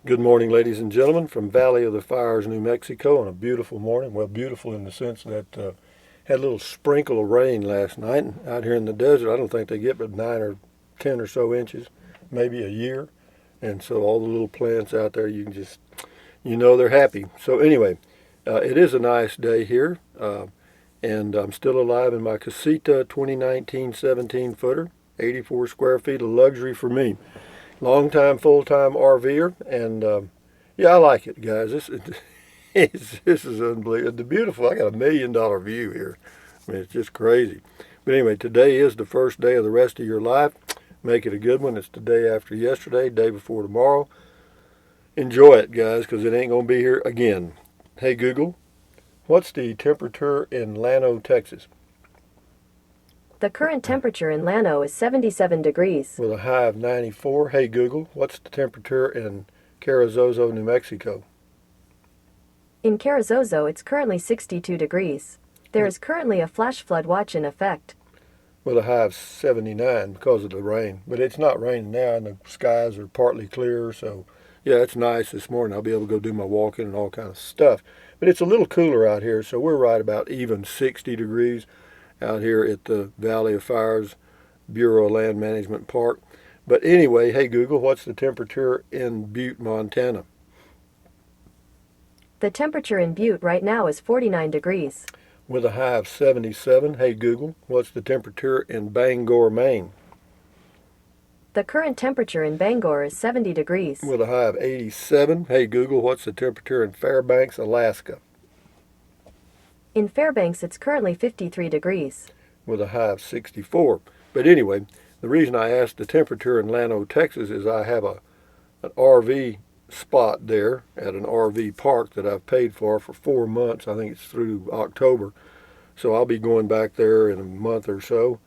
Good morning, ladies and gentlemen, from Valley of the Fires, New Mexico, on a beautiful morning. Well, beautiful in the sense that had a little sprinkle of rain last night. And out here in the desert, I don't think they get but 9 or 10 or so inches, maybe a year. And so all the little plants out there, you can just, they're happy. So anyway, it is a nice day here, and I'm still alive in my Casita 2019 17 footer, 84 square feet of luxury for me. Long time, full time RVer, and yeah, I like it, guys. This is unbelievable. The beautiful. I got $1 million view here. I mean, it's just crazy. But anyway, today is the first day of the rest of your life. Make it a good one. It's the day after yesterday, day before tomorrow. Enjoy it, guys, because it ain't gonna be here again. Hey Google, what's the temperature in Llano, Texas? The current temperature in Llano is 77 degrees. With a high of 94. Hey Google, what's the temperature in Carrizozo, New Mexico? In Carrizozo, it's currently 62 degrees. There is currently a flash flood watch in effect. With a high of 79 because of the rain. But it's not raining now, and the skies are partly clear, so yeah, it's nice this morning. I'll be able to go do my walking and all kind of stuff. But it's a little cooler out here, so we're right about even 60 degrees out here at the Valley of Fires Bureau of Land Management Park. But anyway, hey Google, what's the temperature in Butte, Montana? The temperature in Butte right now is 49 degrees. With a high of 77. Hey Google, what's the temperature in Bangor, Maine? The current temperature in Bangor is 70 degrees. With a high of 87. Hey Google, what's the temperature in Fairbanks, Alaska? In Fairbanks, it's currently 53 degrees. With a high of 64. But anyway, the reason I asked the temperature in Llano, Texas is I have an RV spot there at an RV park that I've paid for 4 months. I think it's through October. So I'll be going back there in a month or so.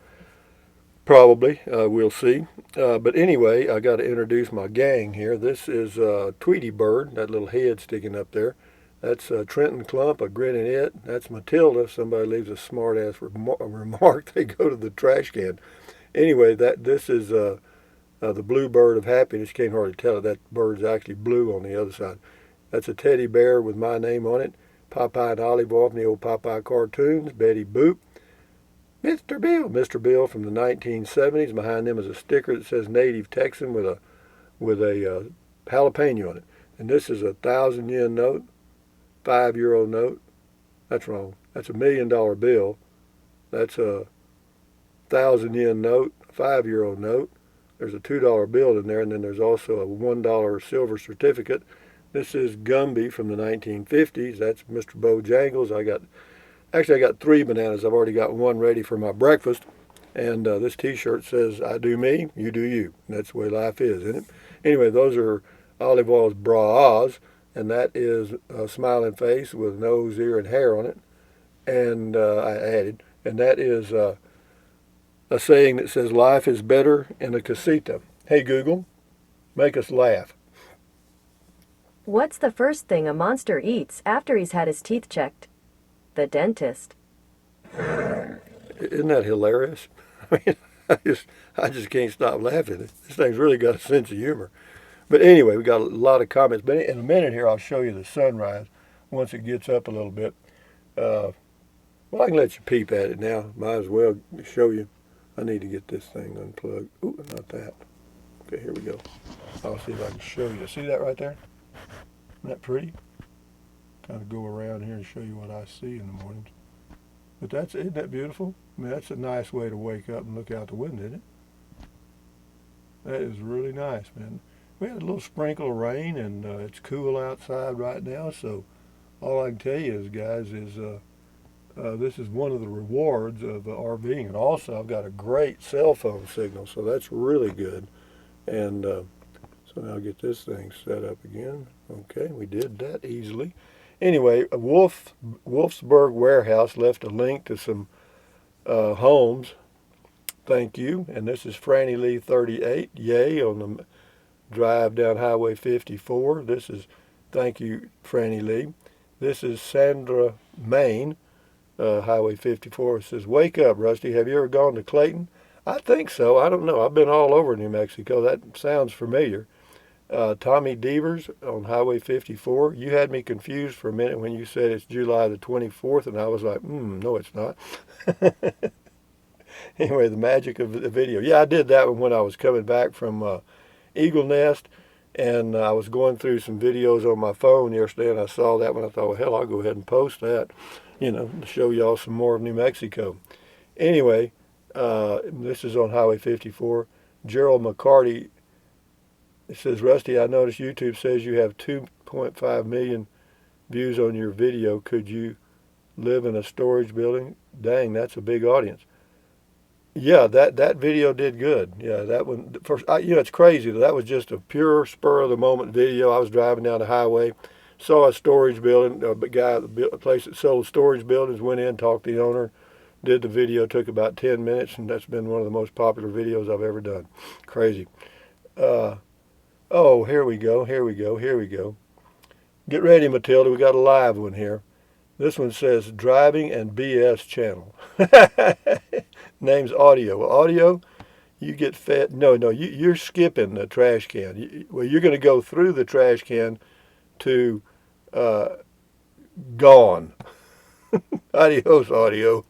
Probably. We'll see. But anyway, I got to introduce my gang here. This is Tweety Bird, that little head sticking up there. That's Trenton Clump, a grinning it. That's Matilda. If somebody leaves a smart-ass remark, they go to the trash can. Anyway, this is the blue bird of happiness. You can't hardly tell it. That bird's actually blue on the other side. That's a teddy bear with my name on it. Popeye and Olive off in the old Popeye cartoons. Betty Boop. Mr. Bill from the 1970s. Behind them is a sticker that says Native Texan with a jalapeno on it. And this is a 1,000 yen note, 5 euro note. That's wrong. That's $1 million bill. That's a 1,000 yen note, a 5 euro note. There's a $2 bill in there, and then there's also a $1 silver certificate. This is Gumby from the 1950s. That's Mr. Bojangles. I got 3 bananas. I've already got one ready for my breakfast. And this T-shirt says, "I do me, you do you." And that's the way life is, isn't it? Anyway, those are Olive Oil's bras, and that is a smiling face with nose, ear, and hair on it. And I added, and that is a saying that says, "Life is better in a casita." Hey Google, make us laugh. What's the first thing a monster eats after he's had his teeth checked? The dentist. Isn't that hilarious? I mean, I just can't stop laughing. This thing's really got a sense of humor. But anyway, we got a lot of comments. But in a minute here, I'll show you the sunrise once it gets up a little bit. Well, I can let you peep at it now. Might as well show you. I need to get this thing unplugged. Ooh, not that. Okay, here we go. I'll see if I can show you. See that right there? Isn't that pretty? Kind of go around here and show you what I see in the mornings. But isn't that beautiful? I mean, that's a nice way to wake up and look out the window, isn't it? That is really nice, man. We had a little sprinkle of rain, and it's cool outside right now, so all I can tell you is, guys, is this is one of the rewards of RVing. And also, I've got a great cell phone signal, so that's really good. And so now I'll get this thing set up again. Okay, we did that easily. Anyway, Wolfsburg Warehouse left a link to some homes. Thank you. And this is Franny Lee 38. Yay on the drive down Highway 54. This is, thank you, Franny Lee. This is Sandra Main, Highway 54. It says, "Wake up, Rusty. Have you ever gone to Clayton?" I think so. I don't know. I've been all over New Mexico. That sounds familiar. Tommy Devers on Highway 54. You had me confused for a minute when you said it's July the 24th, and I was like, no, it's not. Anyway, the magic of the video. Yeah, I did that one when I was coming back from Eagle Nest, and I was going through some videos on my phone yesterday, and I saw that one. I thought, well, hell, I'll go ahead and post that, to show y'all some more of New Mexico. Anyway, this is on Highway 54. Gerald McCarty, it says, Rusty, I noticed YouTube says you have 2.5 million views on your video. Could you live in a storage building? Dang, that's a big audience. Yeah, that video did good. Yeah, that one. First, it's crazy. That was just a pure spur of the moment video. I was driving down the highway, saw a storage building. A guy, a place that sold storage buildings, went in, talked to the owner, did the video. Took about 10 minutes, and that's been one of the most popular videos I've ever done. Crazy. Oh, here we go. Here we go. Here we go. Get ready, Matilda. We got a live one here. This one says Driving and BS Channel. Name's Audio. Well, Audio, you get fed. No, you're skipping the trash can. You're going to go through the trash can to gone. Adios, Audio.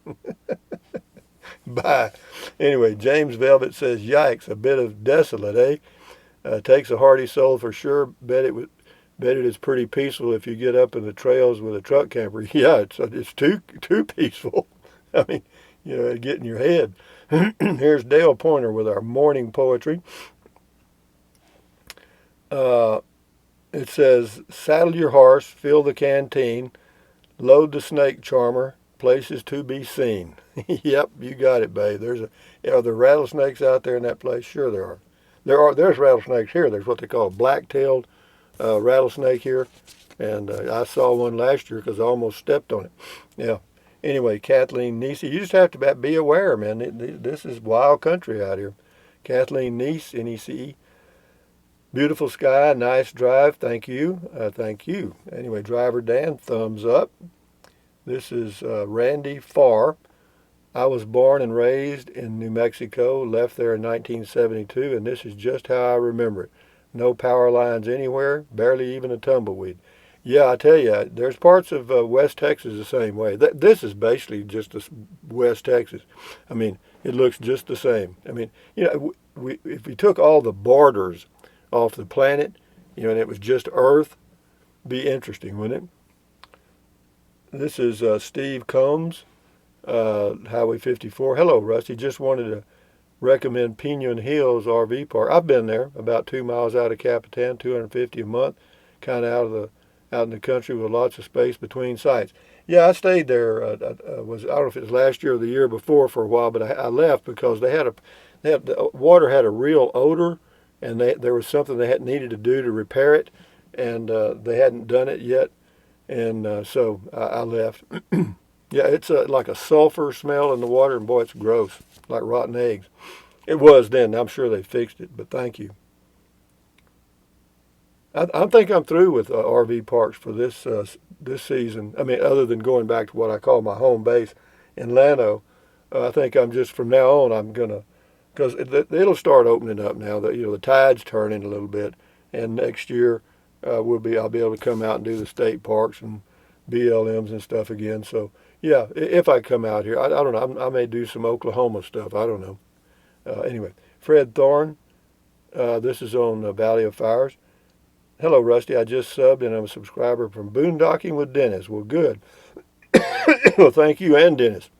Bye. Anyway, James Velvet says, yikes, a bit of desolate, eh? Takes a hardy soul for sure. Bet it is pretty peaceful if you get up in the trails with a truck camper. Yeah, it's too peaceful. I mean, get in your head. Here's Dale Pointer with our morning poetry. It says, saddle your horse, fill the canteen, load the snake charmer, places to be seen. Yep, you got it, babe. Are there rattlesnakes out there in that place? Sure there are. There's rattlesnakes here. There's what they call black-tailed rattlesnake here, and I saw one last year because I almost stepped on it. Yeah. Anyway, Kathleen Neese, you just have to be aware, man. This is wild country out here. Kathleen Neese, N-E-C-E. Beautiful sky, nice drive. Thank you. Thank you. Anyway, Driver Dan, thumbs up. This is Randy Farr. I was born and raised in New Mexico, left there in 1972, and this is just how I remember it. No power lines anywhere, barely even a tumbleweed. Yeah, I tell you, there's parts of West Texas the same way. This is basically just West Texas. I mean, it looks just the same. I mean, if we took all the borders off the planet, and it was just Earth, be interesting, wouldn't it? This is Steve Combs, Highway 54. Hello, Rusty. Just wanted to recommend Pinyon Hills RV Park. I've been there, about 2 miles out of Capitan, $250 a month, kind of out in the country with lots of space between sites. Yeah, I stayed there. I don't know if it was last year or the year before for a while, but I left because the water had a real odor, and there was something they needed to do to repair it, and they hadn't done it yet, and so I left. Yeah, it's like a sulfur smell in the water, and boy, it's gross, like rotten eggs. It was then. I'm sure they fixed it, but thank you. I think I'm through with RV parks for this season. I mean, other than going back to what I call my home base in Llano, I think I'm just from now on I'm gonna, because it'll start opening up now that the tide's turning a little bit, and next year I'll be able to come out and do the state parks and BLMs and stuff again. So yeah, if I come out here, I don't know. I may do some Oklahoma stuff. I don't know. Anyway, Fred Thorne, this is on Valley of Fires. Hello, Rusty. I just subbed and I'm a subscriber from Boondocking with Dennis. Well, good. Well, thank you and Dennis.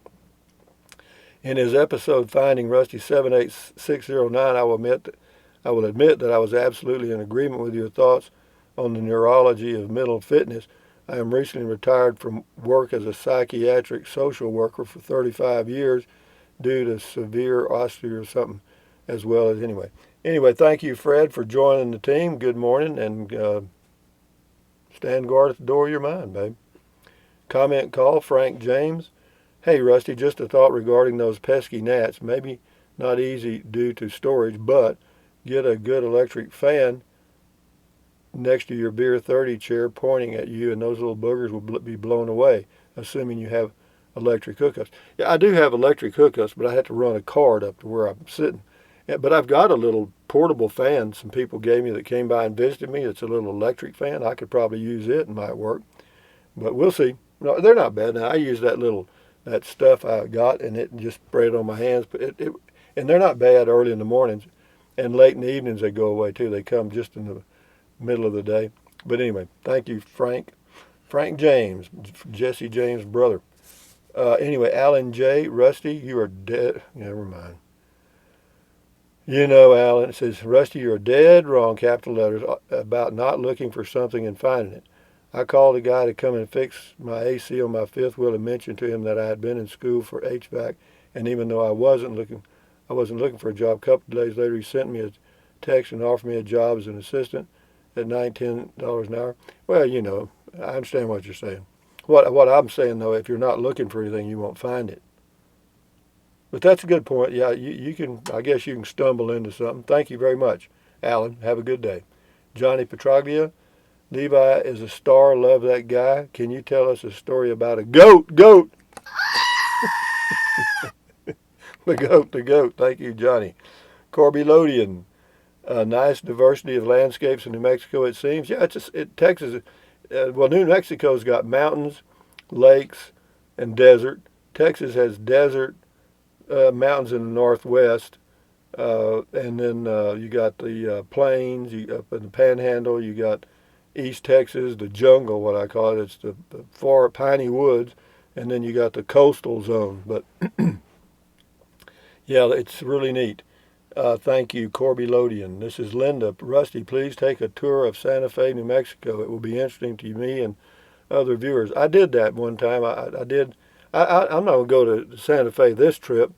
In his episode Finding Rusty 78609, I will admit that I was absolutely in agreement with your thoughts on the neurology of mental fitness. I am recently retired from work as a psychiatric social worker for 35 years due to severe osteo or something, as well as Anyway, thank you, Fred, for joining the team. Good morning, and stand guard at the door of your mind, babe. Comment call, Frank James. Hey, Rusty, just a thought regarding those pesky gnats. Maybe not easy due to storage, but get a good electric fan next to your Beer 30 chair pointing at you, and those little boogers will be blown away, assuming you have electric hookups. Yeah, I do have electric hookups, but I have to run a cord up to where I'm sitting. Yeah, but I've got a little portable fan some people gave me that came by and visited me. It's a little electric fan. I could probably use it. It might work. But we'll see. No, they're not bad. Now, I use that stuff I got, and it just sprayed on my hands. But and they're not bad early in the mornings. And late in the evenings they go away too. They come just in the middle of the day. But anyway, thank you, Frank. Frank James, Jesse James' brother. Anyway, Alan J. Rusty, you are dead. Never mind. You know, Alan, it says, Rusty, you're dead wrong, capital letters, about not looking for something and finding it. I called a guy to come and fix my AC on my fifth wheel and mentioned to him that I had been in school for HVAC, and even though I wasn't looking for a job. A couple of days later, he sent me a text and offered me a job as an assistant at $19 an hour. Well, you know, I understand what you're saying. What I'm saying, though, if you're not looking for anything, you won't find it. But that's a good point. Yeah, you can, I guess you can stumble into something. Thank you very much, Alan. Have a good day. Johnny Petraglia, Levi is a star. Love that guy. Can you tell us a story about a goat? Goat! The goat. Thank you, Johnny. Corby Lodian, a nice diversity of landscapes in New Mexico, it seems. Yeah, Texas. Well, New Mexico's got mountains, lakes, and desert. Texas has desert, mountains in the northwest, and then you got the plains. Up in the Panhandle, you got East Texas, the jungle, what I call it. It's the far piney woods, and then you got the coastal zone. But yeah, it's really neat. Thank you, Corby Lodian. This is Linda. Rusty, please take a tour of Santa Fe, New Mexico. It will be interesting to me and other viewers. I did that one time. I'm not going to go to Santa Fe this trip,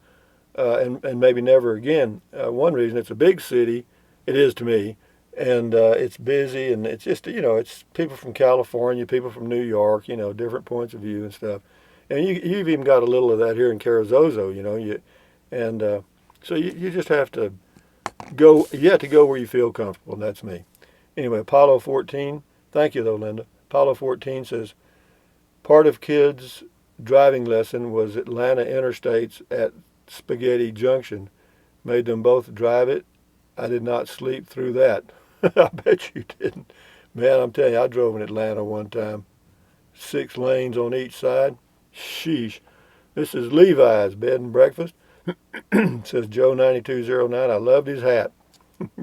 and maybe never again. One reason, it's a big city. It is to me. And it's busy, and it's just, it's people from California, people from New York, different points of view and stuff. And you've even got a little of that here in Carrizozo, so you just have to go. You have to go where you feel comfortable, and that's me. Anyway, Apollo 14. Thank you, though, Linda. Apollo 14 says, part of kids' driving lesson was Atlanta interstates at Spaghetti Junction. Made them both drive it. I did not sleep through that. I bet you didn't. Man, I'm telling you, I drove in Atlanta one time. 6 lanes on each side. Sheesh. This is Levi's Bed and Breakfast. Says Joe 9209. I loved his hat.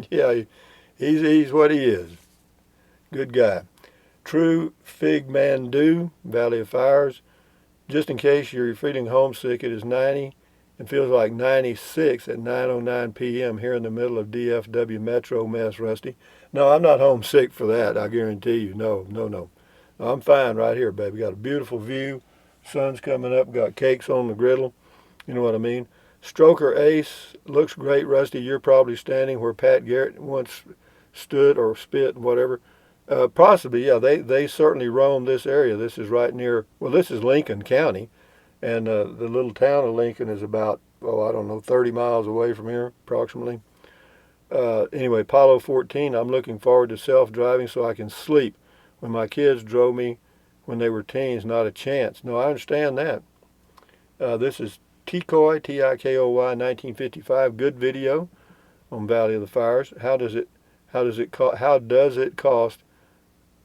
Yeah, he's what he is. Good guy. True Fig Man Do, Valley of Fires. Just in case you're feeling homesick, it is 90 and feels like 96 at 9:09 p.m. here in the middle of DFW Metro mess, Rusty. No, I'm not homesick for that, I guarantee you. No. I'm fine right here, baby. Got a beautiful view. Sun's coming up. Got cakes on the griddle. You know what I mean? Stroker Ace looks great, Rusty. You're probably standing where Pat Garrett once stood or spit, whatever. Possibly, yeah. They certainly roam this area. This is right near, well, this is Lincoln County. And the little town of Lincoln is about, 30 miles away from here, approximately. Anyway, Apollo 14, I'm looking forward to self-driving so I can sleep. When my kids drove me when they were teens, not a chance. No, I understand that. This is Tikoy, Tikoy, 1955. Good video on Valley of the Fires. How does it cost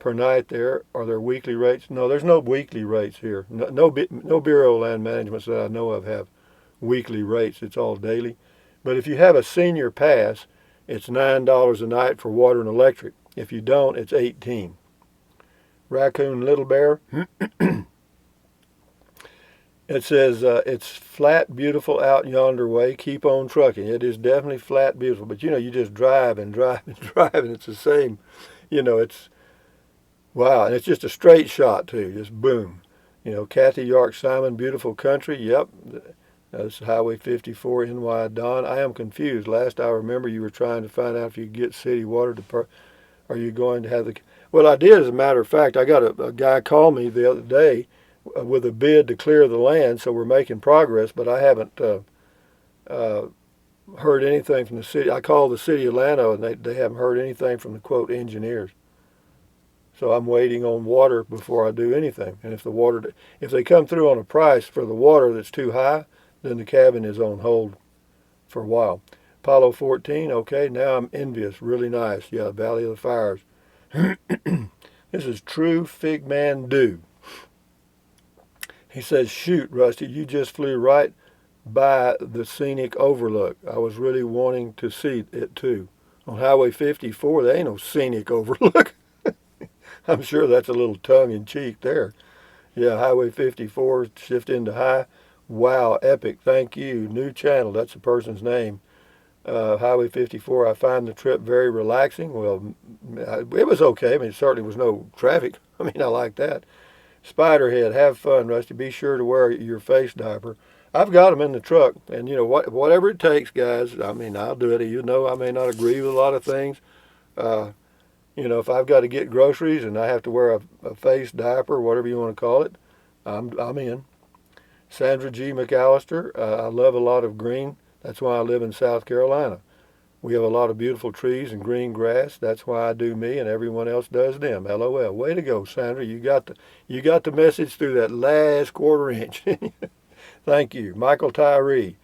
per night there? Are there weekly rates? No, there's no weekly rates here. No Bureau of Land Management that I know of have weekly rates. It's all daily. But if you have a senior pass, it's $9 a night for water and electric. If you don't, it's $18. Raccoon Little Bear. It says, it's flat, beautiful out yonder way. Keep on trucking. It is definitely flat, beautiful. But, you just drive and drive and drive, and it's the same. It's, wow. And it's just a straight shot, too. Just boom. Kathy York Simon, beautiful country. Yep. That's Highway 54, NY Don. I am confused. Last I remember, you were trying to find out if you could get city water are you going to have the... Well, I did, as a matter of fact. I got a guy call me the other day with a bid to clear the land, so we're making progress, but I haven't heard anything from the city. I called the city of Atlanta, and they haven't heard anything from the, quote, engineers. So I'm waiting on water before I do anything. And if they come through on a price for the water that's too high, then the cabin is on hold for a while. Apollo 14, okay, now I'm envious. Really nice. Yeah, Valley of the Fires. This is True Fig Man Do. He says, shoot, Rusty, you just flew right by the Scenic Overlook. I was really wanting to see it too. On Highway 54, there ain't no Scenic Overlook. I'm sure that's a little tongue in cheek there. Yeah, Highway 54, shift into high. Wow, epic. Thank you. New channel. That's the person's name. Highway 54. I find the trip very relaxing. Well, it was okay. I mean, it certainly was no traffic. I mean, I like that. Spiderhead, have fun, Rusty. Be sure to wear your face diaper. I've got them in the truck, and you know whatever it takes, guys. I mean, I'll do it. You know, I may not agree with a lot of things. Uh, you know, if I've got to get groceries and I have to wear a face diaper, whatever you want to call it, I'm in. Sandra G. McAllister, I love a lot of green. That's why I live in South Carolina. We have a lot of beautiful trees and green grass. That's why I do me and everyone else does them. LOL. Way to go, Sandra. You got the message through that last quarter inch. Thank you. Michael Tyree.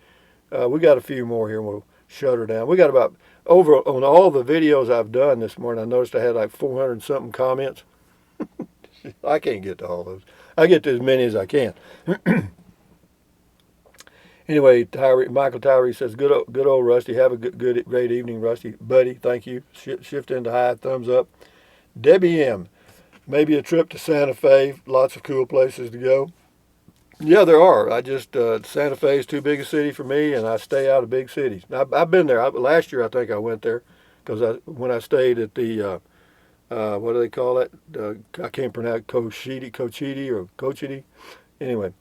We got a few more here and we'll shut her down. We got about over on all the videos I've done this morning. I noticed I had like 400 and something comments. I can't get to all those. I get to as many as I can. Anyway, Michael Tyree says, good old Rusty. Have a great evening, Rusty. Buddy, thank you. Shift into high, thumbs up. Debbie M. Maybe a trip to Santa Fe. Lots of cool places to go. Yeah, there are. I just, Santa Fe is too big a city for me, and I stay out of big cities. I've been there. Last year, I think I went there because when I stayed at the, what do they call it? I can't pronounce Cochiti or Cochiti. Anyway.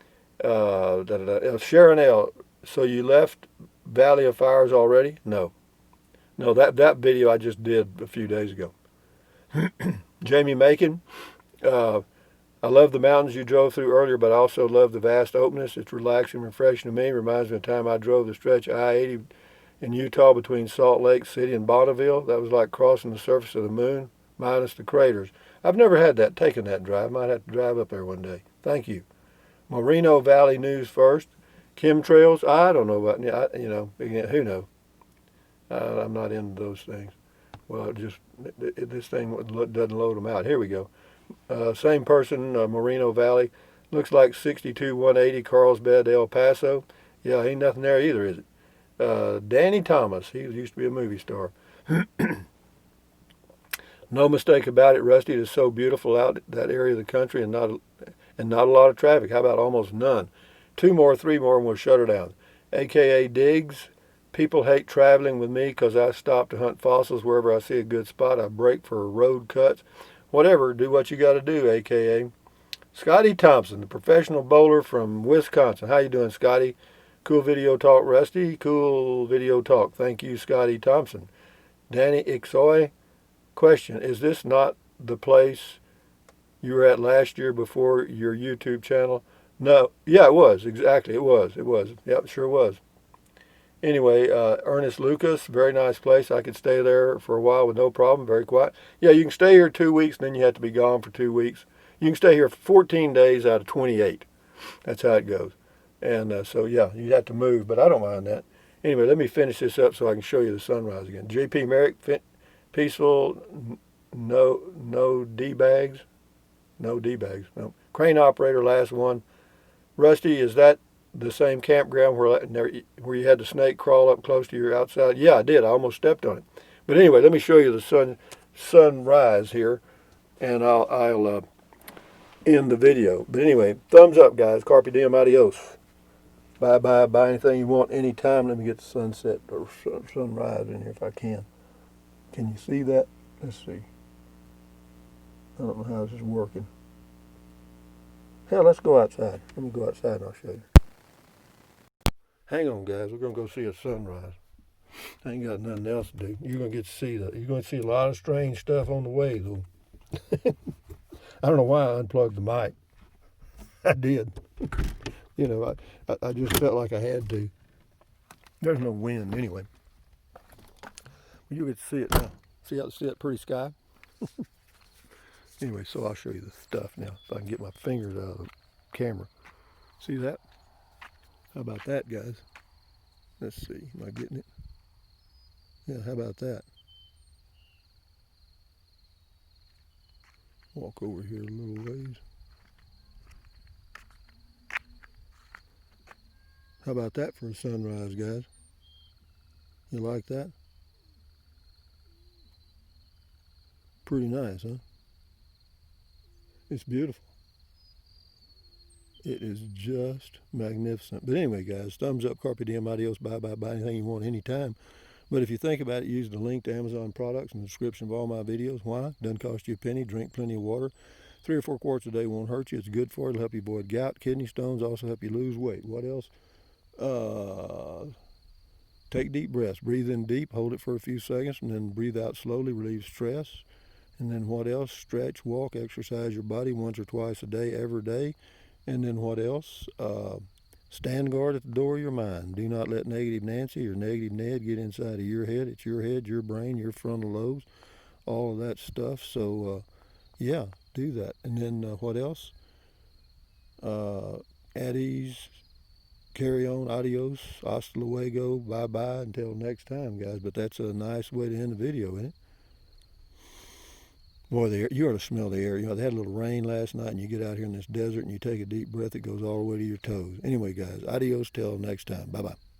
Sharon L. So you left Valley of Fires already? No. That video I just did a few days ago. Jamie Macon. I love the mountains you drove through earlier, but I also love the vast openness. It's relaxing, refreshing to me. Reminds me of the time I drove the stretch of I-80 in Utah between Salt Lake City and Bonneville. That was like crossing the surface of the moon, minus the craters. I've never had taken that drive. Might have to drive up there one day. Thank you. Moreno Valley News first. Chemtrails, I don't know about, who knows? I'm not into those things. Well, this thing doesn't load them out. Here we go. Same person, Moreno Valley. Looks like 62-180 Carlsbad, El Paso. Yeah, ain't nothing there either, is it? Danny Thomas, he used to be a movie star. No mistake about it, Rusty. It is so beautiful out that area of the country and not a lot of traffic. How about almost none? 2 more, 3 more, and we'll shut her down. AKA Diggs. People hate traveling with me because I stop to hunt fossils wherever I see a good spot. I break for road cuts. Whatever, do what you got to do, AKA. Scotty Thompson, the professional bowler from Wisconsin. How you doing, Scotty? Cool video talk, Rusty. Cool video talk. Thank you, Scotty Thompson. Danny Ixoy. Question, is this not the place you were at last year before your YouTube channel? No. Yeah, it was. Exactly. It was. Yep, sure was. Anyway, Ernest Lucas, very nice place. I could stay there for a while with no problem. Very quiet. Yeah, you can stay here 2 weeks, and then you have to be gone for 2 weeks. You can stay here 14 days out of 28. That's how it goes. And so, yeah, you have to move, but I don't mind that. Anyway, let me finish this up so I can show you the sunrise again. J.P. Merrick, peaceful, no D-bags. No D-bags. No. Crane operator, last one. Rusty, is that the same campground where you had the snake crawl up close to your outside? Yeah, I did. I almost stepped on it. But anyway, let me show you the sunrise here, and I'll end the video. But anyway, thumbs up, guys. Carpe diem, adios. Bye. Buy anything you want anytime. Let me get the sunset or sunrise in here if I can. Can you see that? Let's see. I don't know how this is working. Hell, let's go outside. Let me go outside and I'll show you. Hang on, guys. We're going to go see a sunrise. I ain't got nothing else to do. You're going to get to see that. You're going to see a lot of strange stuff on the way, though. I don't know why I unplugged the mic. I did. You know, I just felt like I had to. There's no wind anyway. You get to see it now. See that pretty sky? Anyway, so I'll show you the stuff now. If I can get my fingers out of the camera. See that? How about that, guys? Let's see. Am I getting it? Yeah, how about that? Walk over here a little ways. How about that for a sunrise, guys? You like that? Pretty nice, huh? It's beautiful. It is just magnificent. But anyway, guys, thumbs up, carpe diem, adios, bye, bye, bye, anything you want anytime. But if you think about it, use the link to Amazon products in the description of all my videos. Why? Doesn't cost you a penny. Drink plenty of water. 3 or 4 quarts a day won't hurt you. It's good for you. It'll help you avoid gout, kidney stones, also help you lose weight. What else? Take deep breaths. Breathe in deep, hold it for a few seconds, and then breathe out slowly, relieve stress. And then what else? Stretch, walk, exercise your body once or twice a day, every day. And then what else? Stand guard at the door of your mind. Do not let negative Nancy or negative Ned get inside of your head. It's your head, your brain, your frontal lobes, all of that stuff. So, yeah, do that. And then what else? At ease, carry on, adios, hasta luego, bye-bye, until next time, guys. But that's a nice way to end the video, isn't it? Boy, the air, you ought to smell the air. You know, they had a little rain last night, and you get out here in this desert, and you take a deep breath, it goes all the way to your toes. Anyway, guys, adios till next time. Bye-bye.